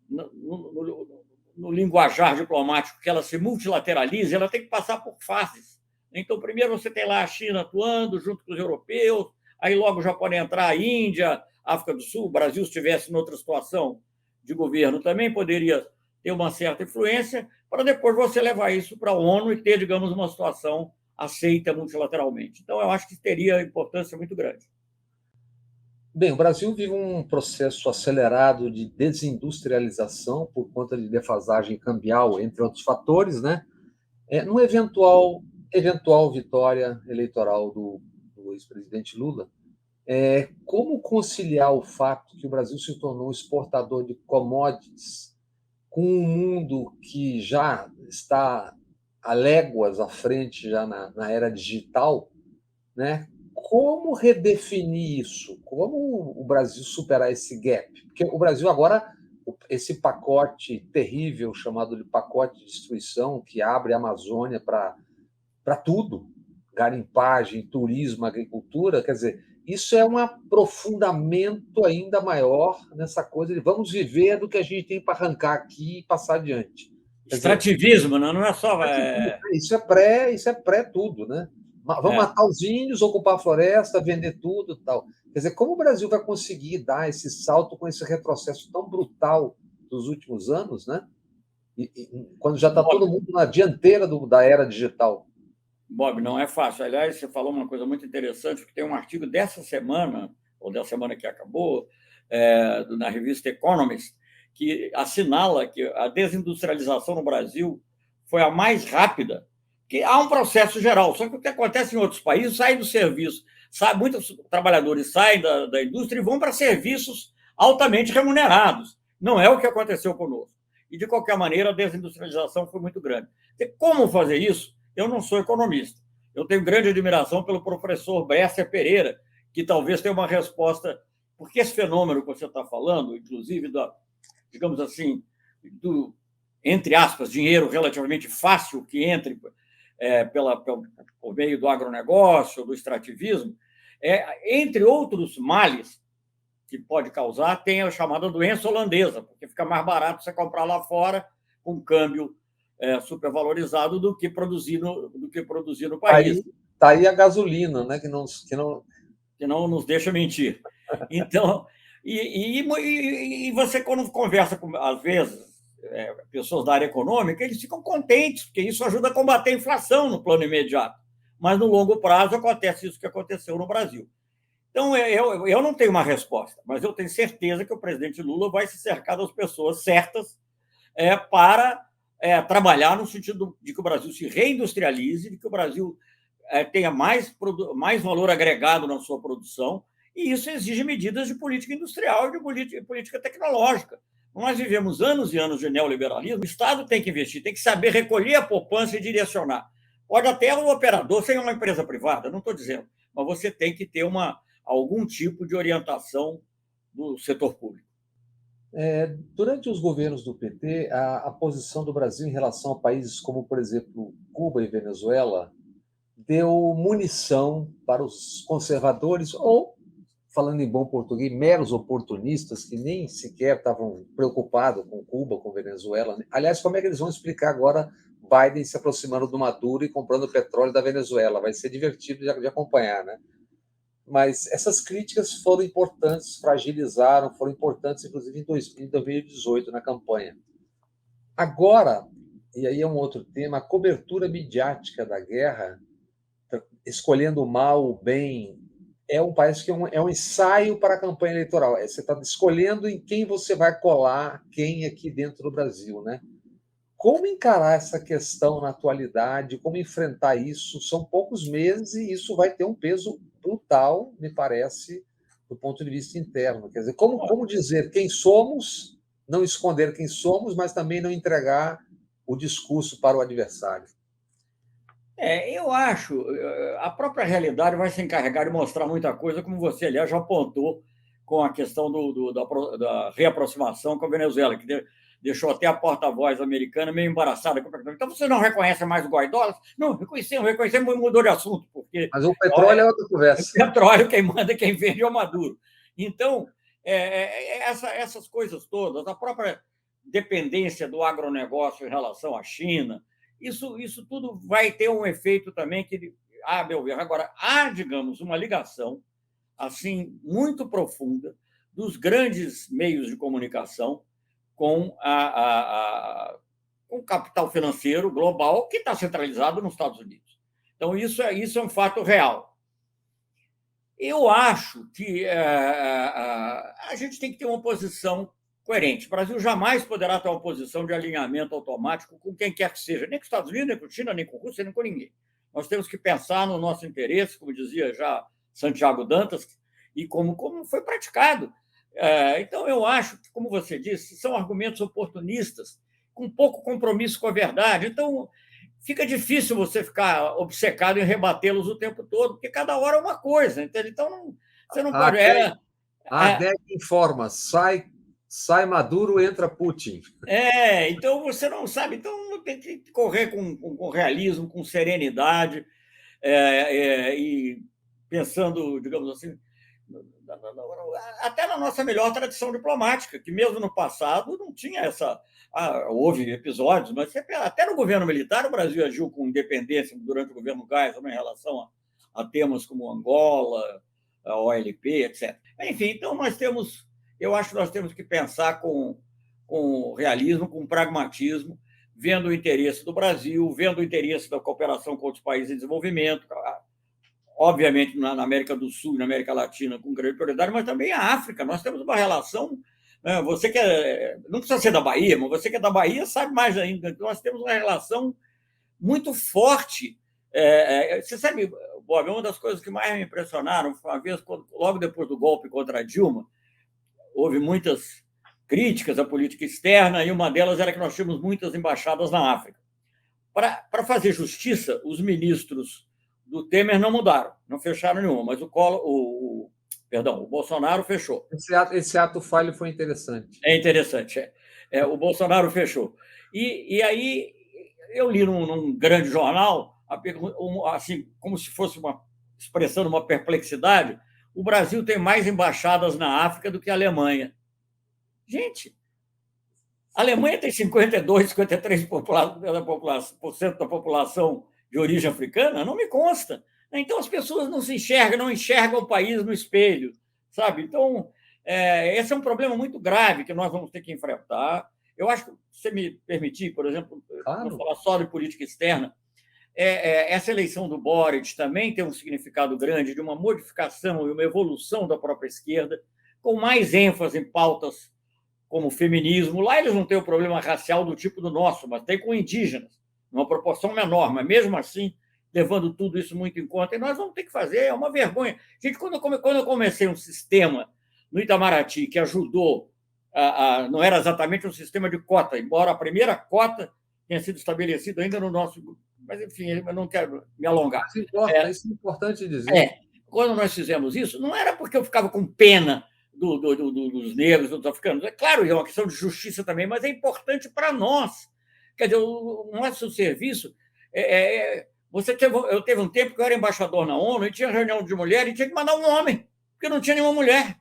no linguajar diplomático, que ela se multilateralize, ela tem que passar por fases. Então, primeiro você tem lá a China atuando junto com os europeus, aí logo já pode entrar a Índia, a África do Sul, o Brasil, se estivesse em outra situação de governo, também poderia ter uma certa influência, para depois você levar isso para a ONU e ter, digamos, uma situação aceita multilateralmente. Então, eu acho que teria importância muito grande. Bem, o Brasil vive um processo acelerado de desindustrialização por conta de defasagem cambial, entre outros fatores, né? No eventual vitória eleitoral do ex-presidente Lula, como conciliar o fato que o Brasil se tornou exportador de commodities com um mundo que já está a léguas à frente já na era digital, né? Como redefinir isso? Como o Brasil superar esse gap? Porque o Brasil agora, esse pacote terrível chamado de pacote de destruição, que abre a Amazônia para tudo, garimpagem, turismo, agricultura, quer dizer, isso é um aprofundamento ainda maior nessa coisa de vamos viver do que a gente tem para arrancar aqui e passar adiante. Extrativismo, não é só... Isso é pré tudo, né? Vamos matar os índios, ocupar a floresta, vender tudo e tal. Quer dizer, como o Brasil vai conseguir dar esse salto com esse retrocesso tão brutal dos últimos anos, né? Quando já está todo mundo na dianteira da era digital? Bob, não é fácil. Aliás, você falou uma coisa muito interessante, porque tem um artigo dessa semana, ou da semana que acabou, na revista Economist, que assinala que a desindustrialização no Brasil foi a mais rápida, que há um processo geral. Só que o que acontece em outros países, sai do serviço, muitos trabalhadores saem da indústria e vão para serviços altamente remunerados. Não é o que aconteceu conosco. E, de qualquer maneira, a desindustrialização foi muito grande. E como fazer isso? Eu não sou economista. Eu tenho grande admiração pelo professor Bresser Pereira, que talvez tenha uma resposta, porque esse fenômeno que você está falando, inclusive, digamos assim, do, entre aspas, dinheiro relativamente fácil que entre por meio do agronegócio, do extrativismo, entre outros males que pode causar, tem a chamada doença holandesa, porque fica mais barato você comprar lá fora com câmbio supervalorizado do que produzir no país. Está aí a gasolina, né, que não nos deixa mentir. Então, e você, quando conversa com, às vezes, pessoas da área econômica, eles ficam contentes, porque isso ajuda a combater a inflação no plano imediato. Mas, no longo prazo, acontece isso que aconteceu no Brasil. Então, eu não tenho uma resposta, mas eu tenho certeza que o presidente Lula vai se cercar das pessoas certas para trabalhar no sentido de que o Brasil se reindustrialize, de que o Brasil tenha mais valor agregado na sua produção, e isso exige medidas de política industrial e de política tecnológica. Nós vivemos anos e anos de neoliberalismo, o Estado tem que investir, tem que saber recolher a poupança e direcionar. Pode até o operador ser uma empresa privada, não estou dizendo, mas você tem que ter algum tipo de orientação do setor público. Durante os governos do PT, a posição do Brasil em relação a países como, por exemplo, Cuba e Venezuela, deu munição para os conservadores, ou, falando em bom português, meros oportunistas que nem sequer estavam preocupados com Cuba, com Venezuela. Aliás, como é que eles vão explicar agora Biden se aproximando do Maduro e comprando petróleo da Venezuela? Vai ser divertido de acompanhar, né? Mas essas críticas foram importantes, fragilizaram, foram importantes, inclusive, em 2018, na campanha. Agora, e aí é um outro tema, a cobertura midiática da guerra, escolhendo o mal, o bem, parece que é um ensaio para a campanha eleitoral. Você está escolhendo em quem você vai colar, quem aqui dentro do Brasil, né? Como encarar essa questão na atualidade, como enfrentar isso? São poucos meses e isso vai ter um peso brutal, me parece, do ponto de vista interno. Quer dizer, como dizer quem somos, não esconder quem somos, mas também não entregar o discurso para o adversário? Eu acho, a própria realidade vai se encarregar de mostrar muita coisa, como você, aliás, já apontou com a questão da reaproximação com a Venezuela, que deixou até a porta-voz americana meio embaraçada. Então, você não reconhece mais o Guaidó? Não, reconhecemos, mudou de assunto. Mas o petróleo é outra conversa. O petróleo, quem manda, quem vende é o Maduro. Então, essas coisas todas, a própria dependência do agronegócio em relação à China, isso tudo vai ter um efeito também que, a meu ver, agora, há, digamos, uma ligação assim muito profunda dos grandes meios de comunicação com o capital financeiro global que está centralizado nos Estados Unidos. Então, isso é um fato real. Eu acho que a gente tem que ter uma posição coerente. O Brasil jamais poderá ter uma posição de alinhamento automático com quem quer que seja, nem com os Estados Unidos, nem com a China, nem com a Rússia, nem com ninguém. Nós temos que pensar no nosso interesse, como dizia já Santiago Dantas, e como foi praticado. Então, eu acho que, como você disse, são argumentos oportunistas, com pouco compromisso com a verdade. Então, fica difícil você ficar obcecado em rebatê-los o tempo todo, porque cada hora é uma coisa. Entende? Então, você não pode... A DEC informa, sai Maduro, entra Putin. Então você não sabe. Então, tem que correr com realismo, com serenidade, e pensando, digamos assim, até na nossa melhor tradição diplomática, que mesmo no passado não não tinha essa... houve episódios, mas até no governo militar o Brasil agiu com independência durante o governo Geisel, em relação a temas como Angola, a OLP, etc. Enfim, então eu acho que nós temos que pensar com realismo, com pragmatismo, vendo o interesse do Brasil, vendo o interesse da cooperação com outros países em desenvolvimento, obviamente na América do Sul e na América Latina com grande prioridade, mas também a África. Nós temos uma relação... Você que não precisa ser da Bahia, mas você que é da Bahia sabe mais ainda. Nós temos uma relação muito forte. Você sabe, Bob, uma das coisas que mais me impressionaram foi uma vez, logo depois do golpe contra a Dilma, houve muitas críticas à política externa, e uma delas era que nós tínhamos muitas embaixadas na África. Para fazer justiça, os ministros do Temer não mudaram, não fecharam nenhuma, mas o Bolsonaro fechou. Esse ato falho foi interessante. É interessante. O Bolsonaro fechou. E aí eu li num grande jornal, assim, como se fosse expressando uma perplexidade, o Brasil tem mais embaixadas na África do que a Alemanha. Gente, a Alemanha tem 52%, 53% da população de origem africana, não me consta. Então, as pessoas não enxergam o país no espelho, sabe? Então, esse é um problema muito grave que nós vamos ter que enfrentar. Eu acho que, se você me permitir, por exemplo, Claro. Vamos falar só de política externa, essa eleição do Boric também tem um significado grande de uma modificação e uma evolução da própria esquerda, com mais ênfase em pautas como o feminismo. Lá eles não têm o problema racial do tipo do nosso, mas tem com indígenas, numa proporção menor, mas mesmo assim levando tudo isso muito em conta. E nós vamos ter que fazer, é uma vergonha. Gente, quando eu comecei um sistema no Itamaraty que ajudou, não era exatamente um sistema de cota, embora a primeira cota tenha sido estabelecida ainda no nosso... Mas, enfim, eu não quero me alongar. Isso é importante dizer. Quando nós fizemos isso, não era porque eu ficava com pena dos negros, dos africanos. É claro, é uma questão de justiça também, mas é importante para nós. Quer dizer, o nosso serviço... Eu teve um tempo que eu era embaixador na ONU e tinha reunião de mulher e tinha que mandar um homem, porque não tinha nenhuma mulher.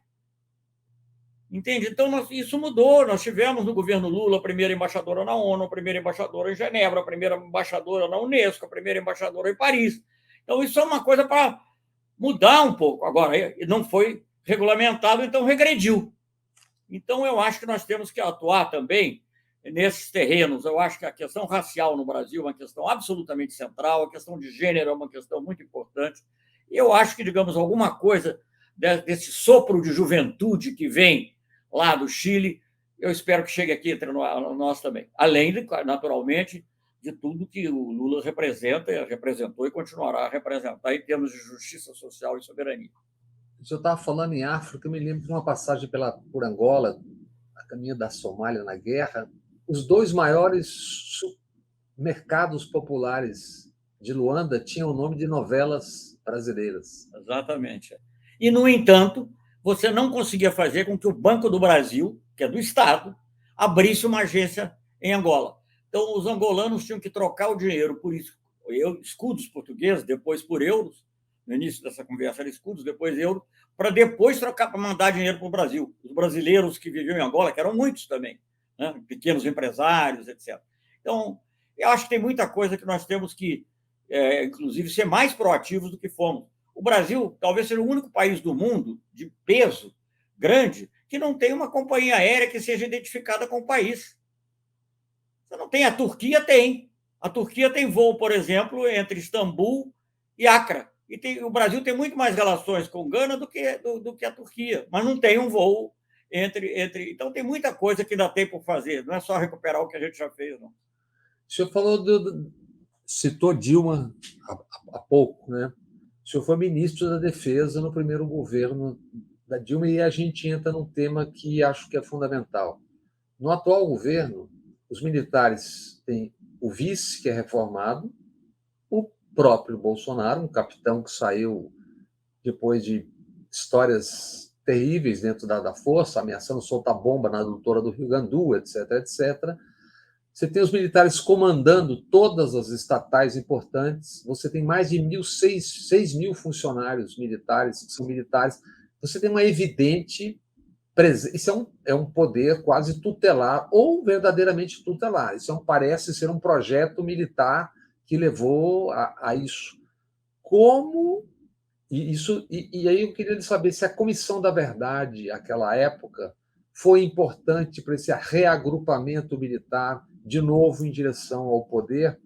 Entende? Então, isso mudou. Nós tivemos no governo Lula a primeira embaixadora na ONU, a primeira embaixadora em Genebra, a primeira embaixadora na Unesco, a primeira embaixadora em Paris. Então, isso é uma coisa para mudar um pouco. Agora, não foi regulamentado, então regrediu. Então, eu acho que nós temos que atuar também nesses terrenos. Eu acho que a questão racial no Brasil é uma questão absolutamente central, a questão de gênero é uma questão muito importante. Eu acho que, digamos, alguma coisa desse sopro de juventude que vem lá do Chile, eu espero que chegue aqui entre nós também. Além, naturalmente, de tudo que o Lula representou e continuará a representar em termos de justiça social e soberania. Se eu estava falando em África, eu me lembro de uma passagem por Angola, a caminho da Somália na guerra. Os dois maiores mercados populares de Luanda tinham o nome de novelas brasileiras. Exatamente. E, no entanto, você não conseguia fazer com que o Banco do Brasil, que é do Estado, abrisse uma agência em Angola. Então, os angolanos tinham que trocar o dinheiro por escudos portugueses, depois por euros. No início dessa conversa era escudos, depois euros, para depois trocar, para mandar dinheiro para o Brasil. Os brasileiros que viviam em Angola, que eram muitos também, né? Pequenos empresários, etc. Então, eu acho que tem muita coisa que nós temos que, inclusive, ser mais proativos do que fomos. O Brasil talvez seja o único país do mundo de peso grande que não tem uma companhia aérea que seja identificada com o país. Você não tem. A Turquia tem. A Turquia tem voo, por exemplo, entre Istambul e Acre. E o Brasil tem muito mais relações com Gana do que a Turquia, mas não tem um voo entre... Então, tem muita coisa que ainda tem por fazer. Não é só recuperar o que a gente já fez, não. O senhor citou Dilma há pouco, né? O senhor foi ministro da Defesa no primeiro governo da Dilma e a gente entra num tema que acho que é fundamental. No atual governo, os militares têm o vice, que é reformado, o próprio Bolsonaro, um capitão que saiu depois de histórias terríveis dentro da força, ameaçando soltar bomba na adutora do Rio Gandu, etc., etc. Você tem os militares comandando todas as estatais importantes, você tem mais de 6 mil funcionários militares, que são militares. Você tem uma evidente Isso é um poder quase tutelar, ou verdadeiramente tutelar. Isso parece ser um projeto militar que levou a isso. Como isso e aí eu queria saber se a Comissão da Verdade, aquela época, foi importante para esse reagrupamento militar, de novo em direção ao poder,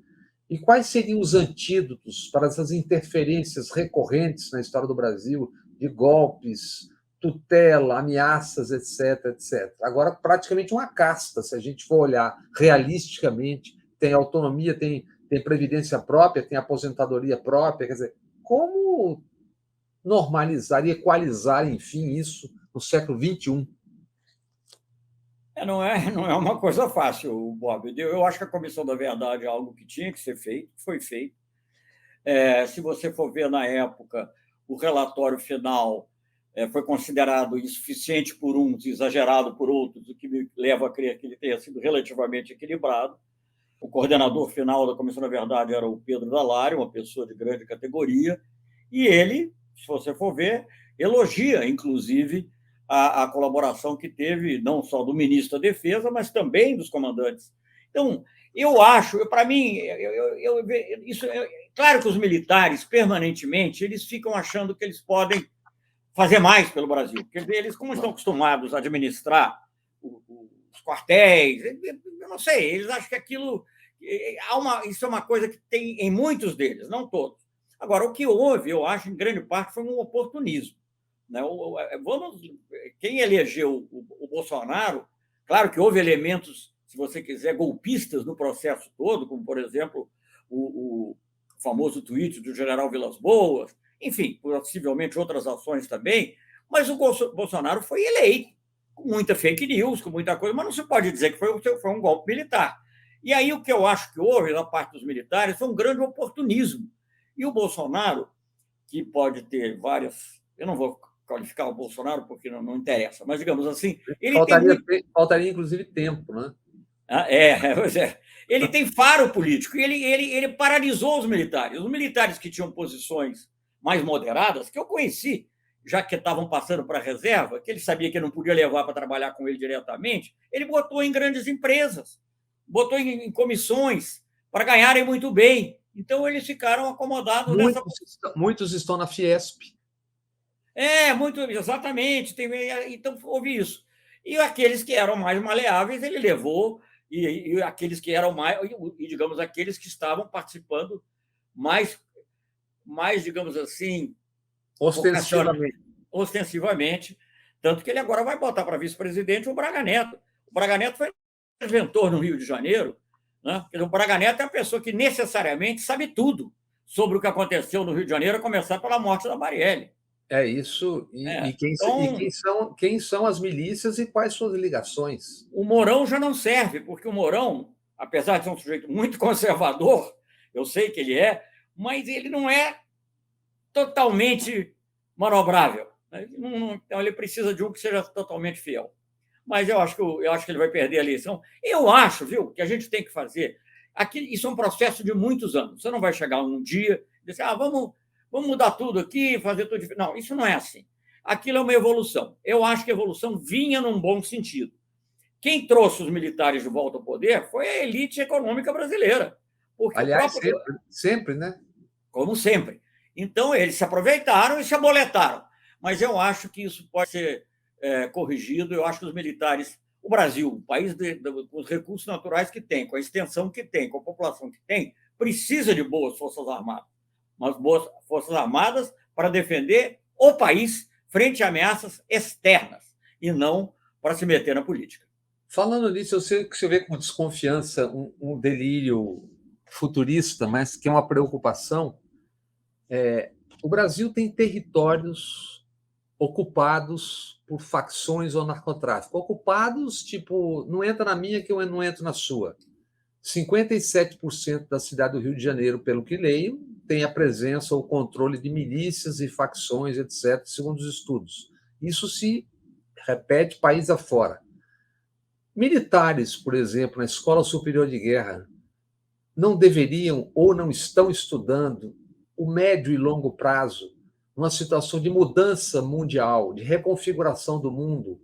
e quais seriam os antídotos para essas interferências recorrentes na história do Brasil, de golpes, tutela, ameaças, etc, etc. Agora, praticamente uma casta, se a gente for olhar realisticamente, tem autonomia, tem previdência própria, tem aposentadoria própria, quer dizer, como normalizar e equalizar, enfim, isso no século XXI? Não é uma coisa fácil, Bob. Eu acho que a Comissão da Verdade é algo que tinha que ser feito, foi feito. Se você for ver na época, o relatório final foi considerado insuficiente por uns, exagerado por outros, o que me leva a crer que ele tenha sido relativamente equilibrado. O coordenador final da Comissão da Verdade era o Pedro Dallário, uma pessoa de grande categoria, e ele, se você for ver, elogia, inclusive, a colaboração que teve, não só do ministro da Defesa, mas também dos comandantes. Então, eu acho, para mim, isso claro que os militares, permanentemente, eles ficam achando que eles podem fazer mais pelo Brasil, porque eles, como estão acostumados a administrar os quartéis, eu não sei, eles acham que aquilo... isso é uma coisa que tem em muitos deles, não todos. Agora, o que houve, eu acho, em grande parte, foi um oportunismo. Né? Quem elegeu o Bolsonaro, claro que houve elementos, se você quiser, golpistas no processo todo, como, por exemplo, o famoso tweet do general Vilas Boas, enfim, possivelmente outras ações também, mas o Bolsonaro foi eleito com muita fake news, com muita coisa, mas não se pode dizer que foi um golpe militar. E aí o que eu acho que houve da parte dos militares foi um grande oportunismo. E o Bolsonaro, que pode ter várias... Eu não vou qualificar o Bolsonaro porque não interessa, mas, digamos assim... Faltaria, inclusive, tempo, né? Pois é. Ele tem faro político e ele paralisou os militares. Os militares que tinham posições mais moderadas, que eu conheci, já que estavam passando para a reserva, que ele sabia que não podia levar para trabalhar com ele diretamente, ele botou em grandes empresas, botou em comissões para ganharem muito bem. Então, eles ficaram acomodados Muitos estão na Fiesp. Exatamente. Então, houve isso. E aqueles que eram mais maleáveis, ele levou, e aqueles que eram mais, e digamos, aqueles que estavam participando mais digamos assim, ostensivamente, tanto que ele agora vai botar para vice-presidente o Braga Neto. O Braga Neto foi inventor no Rio de Janeiro, né? O Braga Neto é a pessoa que necessariamente sabe tudo sobre o que aconteceu no Rio de Janeiro, a começar pela morte da Marielle. É isso. Quem são as milícias e quais suas ligações? O Mourão já não serve, porque o Mourão, apesar de ser um sujeito muito conservador, eu sei que ele é, mas ele não é totalmente manobrável. Então, ele precisa de um que seja totalmente fiel. Mas eu acho que ele vai perder a eleição. Eu acho, viu, que a gente tem que fazer... Isso é um processo de muitos anos. Você não vai chegar um dia e dizer, vamos mudar tudo aqui, fazer tudo diferente. Não, isso não é assim. Aquilo é uma evolução. Eu acho que a evolução vinha num bom sentido. Quem trouxe os militares de volta ao poder foi a elite econômica brasileira. Porque aliás, sempre, né? Como sempre. Então, eles se aproveitaram e se aboletaram. Mas eu acho que isso pode ser corrigido. Eu acho que os militares... O Brasil, um país com os recursos naturais que tem, com a extensão que tem, com a população que tem, precisa de boas forças armadas. Mas boas forças armadas para defender o país frente a ameaças externas e não para se meter na política. Falando nisso, eu sei que você vê com desconfiança um delírio futurista, mas que é uma preocupação. O Brasil tem territórios ocupados por facções ou narcotráfico. Ocupados, tipo, não entra na minha que eu não entro na sua. 57% da cidade do Rio de Janeiro, pelo que leio, tem a presença ou controle de milícias e facções, etc., segundo os estudos. Isso se repete país afora. Militares, por exemplo, na Escola Superior de Guerra, não deveriam ou não estão estudando o médio e longo prazo, numa situação de mudança mundial, de reconfiguração do mundo,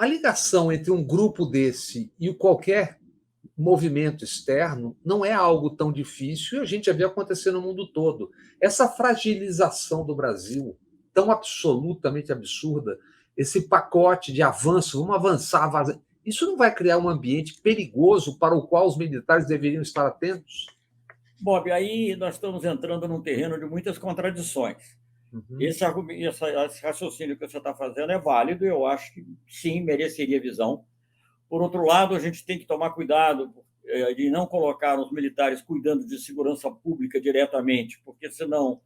A ligação entre um grupo desse e qualquer movimento externo não é algo tão difícil e a gente já vê acontecer no mundo todo. Essa fragilização do Brasil, tão absolutamente absurda, esse pacote de avanço, vamos avançar, isso não vai criar um ambiente perigoso para o qual os militares deveriam estar atentos? Bob, aí nós estamos entrando num terreno de muitas contradições. Esse raciocínio que você está fazendo é válido, eu acho que sim, mereceria visão. Por outro lado, a gente tem que tomar cuidado de não colocar os militares cuidando de segurança pública diretamente, porque senão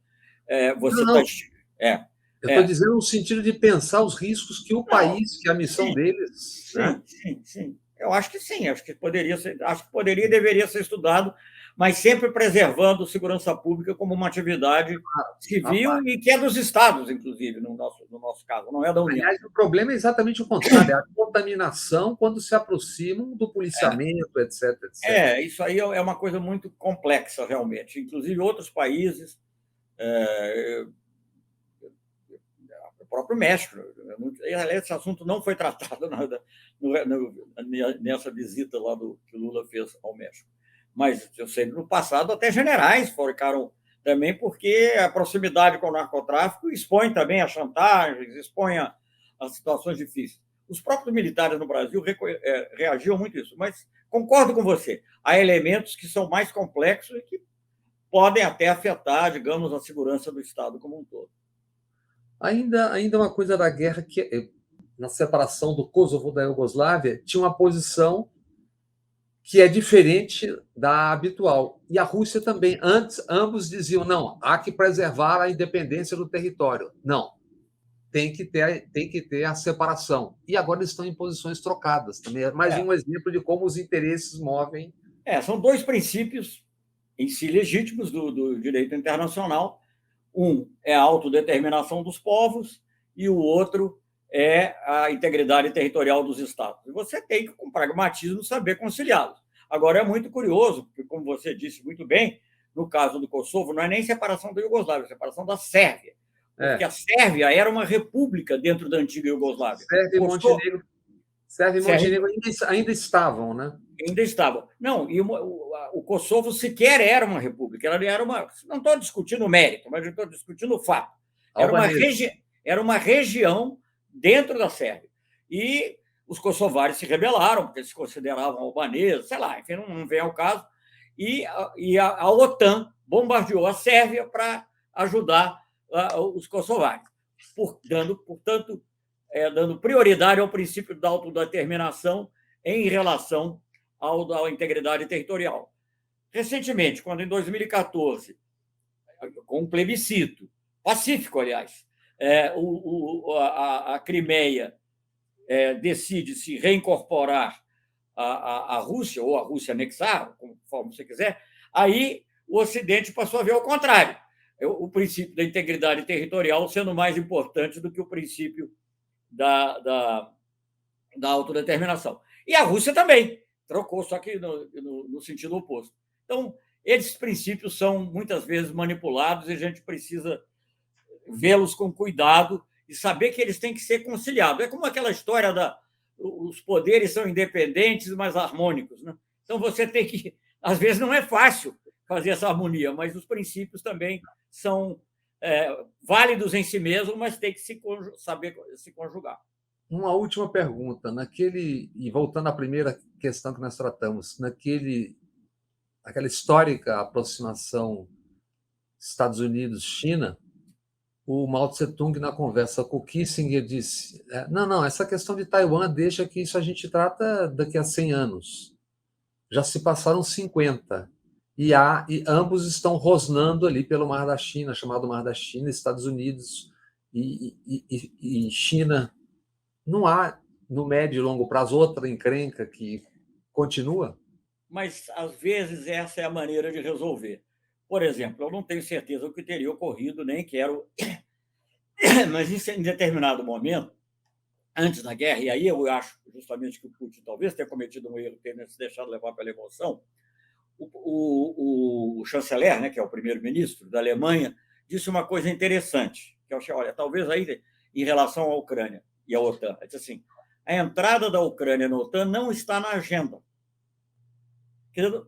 você está. Eu estou dizendo no sentido de pensar os riscos que o país, que a missão sim, deles. Sim, né? sim. Eu acho que sim, acho que poderia e deveria ser estudado, mas sempre preservando segurança pública como uma atividade civil e que é dos estados, inclusive, no nosso caso, não é da União. Aliás, o problema é exatamente o contrário, é a contaminação quando se aproximam do policiamento, etc. Isso aí é uma coisa muito complexa, realmente. Inclusive, outros países, o próprio México, esse assunto não foi tratado nessa visita lá que o Lula fez ao México. Mas eu sei que no passado até generais ficaram também, porque a proximidade com o narcotráfico expõe também a chantagens, expõe a situações difíceis. Os próprios militares no Brasil reagiam muito a isso, mas concordo com você, há elementos que são mais complexos e que podem até afetar, digamos, a segurança do Estado como um todo. Ainda uma coisa da guerra, que na separação do Kosovo da Iugoslávia, tinha uma posição que é diferente da habitual. E a Rússia também. Antes, ambos diziam, não, há que preservar a independência do território. Não, tem que ter a separação. E agora eles estão em posições trocadas. Também é mais um exemplo de como os interesses movem. São dois princípios em si legítimos do direito internacional. Um é a autodeterminação dos povos e o outro é a integridade territorial dos Estados. E você tem que, com pragmatismo, saber conciliá-los. Agora, é muito curioso, porque, como você disse muito bem, no caso do Kosovo, não é nem separação da Iugoslávia, é separação da Sérvia. Porque a Sérvia era uma república dentro da antiga Iugoslávia. Sérvia e Montenegro ainda estavam, né? Ainda estavam. Não, e o Kosovo sequer era uma república. Ela era uma. Não estou discutindo o mérito, mas estou discutindo o fato. Era uma região dentro da Sérvia. E os kosovares se rebelaram, porque eles se consideravam albaneses, sei lá, enfim, não vem ao caso. E a OTAN bombardeou a Sérvia para ajudar os kosovares, portanto, dando prioridade ao princípio da autodeterminação em relação à integridade territorial. Recentemente, quando em 2014, com um plebiscito, pacífico, aliás, a Crimeia decide se reincorporar à Rússia, ou a Rússia anexar, conforme você quiser, aí o Ocidente passou a ver ao contrário. O princípio da integridade territorial sendo mais importante do que o princípio da autodeterminação. E a Rússia também trocou, só que no sentido oposto. Então, esses princípios são muitas vezes manipulados e a gente precisa vê-los com cuidado e saber que eles têm que ser conciliados. É como aquela história os poderes são independentes, mas harmônicos, né? Então, você tem que... Às vezes não é fácil fazer essa harmonia, mas os princípios também são válidos em si mesmos, mas tem que saber se conjugar. Uma última pergunta. E voltando à primeira questão que nós tratamos, aquela histórica aproximação Estados Unidos-China, o Mao Tse-tung, na conversa com o Kissinger, disse: não, essa questão de Taiwan deixa que isso a gente trata daqui a 100 anos. Já se passaram 50. E ambos estão rosnando ali pelo Mar da China, chamado Mar da China, Estados Unidos e China. Não há, no médio e longo prazo, outra encrenca que continua? Mas, às vezes, essa é a maneira de resolver. Por exemplo, eu não tenho certeza do que teria ocorrido, nem quero... Mas, em determinado momento, antes da guerra, e aí eu acho justamente que o Putin talvez tenha cometido um erro, tenha se deixado levar pela emoção, o chanceler, né, que é o primeiro-ministro da Alemanha, disse uma coisa interessante, que eu achei, olha, talvez aí, em relação à Ucrânia e à OTAN, ele disse assim, a entrada da Ucrânia na OTAN não está na agenda.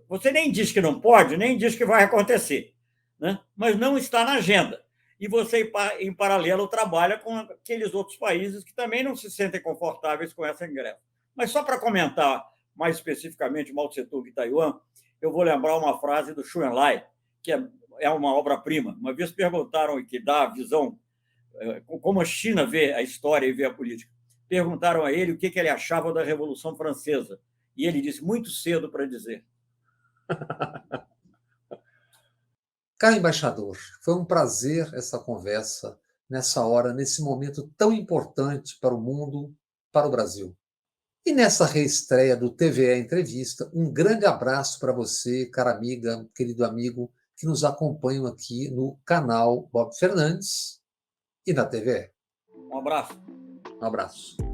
Você nem diz que não pode, nem diz que vai acontecer, né? Mas não está na agenda. E você, em paralelo, trabalha com aqueles outros países que também não se sentem confortáveis com essa ingresso. Mas só para comentar mais especificamente Mao Tse-tung e Taiwan, eu vou lembrar uma frase do Xu Enlai, que é uma obra-prima. Uma vez perguntaram, que dá a visão, como a China vê a história e vê a política, perguntaram a ele o que ele achava da Revolução Francesa. E ele disse, muito cedo para dizer. Caro embaixador, foi um prazer essa conversa, nessa hora, nesse momento tão importante para o mundo, para o Brasil. E nessa reestreia do TVE Entrevista, um grande abraço para você, cara amiga, querido amigo, que nos acompanham aqui no canal Bob Fernandes e na TVE. Um abraço. Um abraço.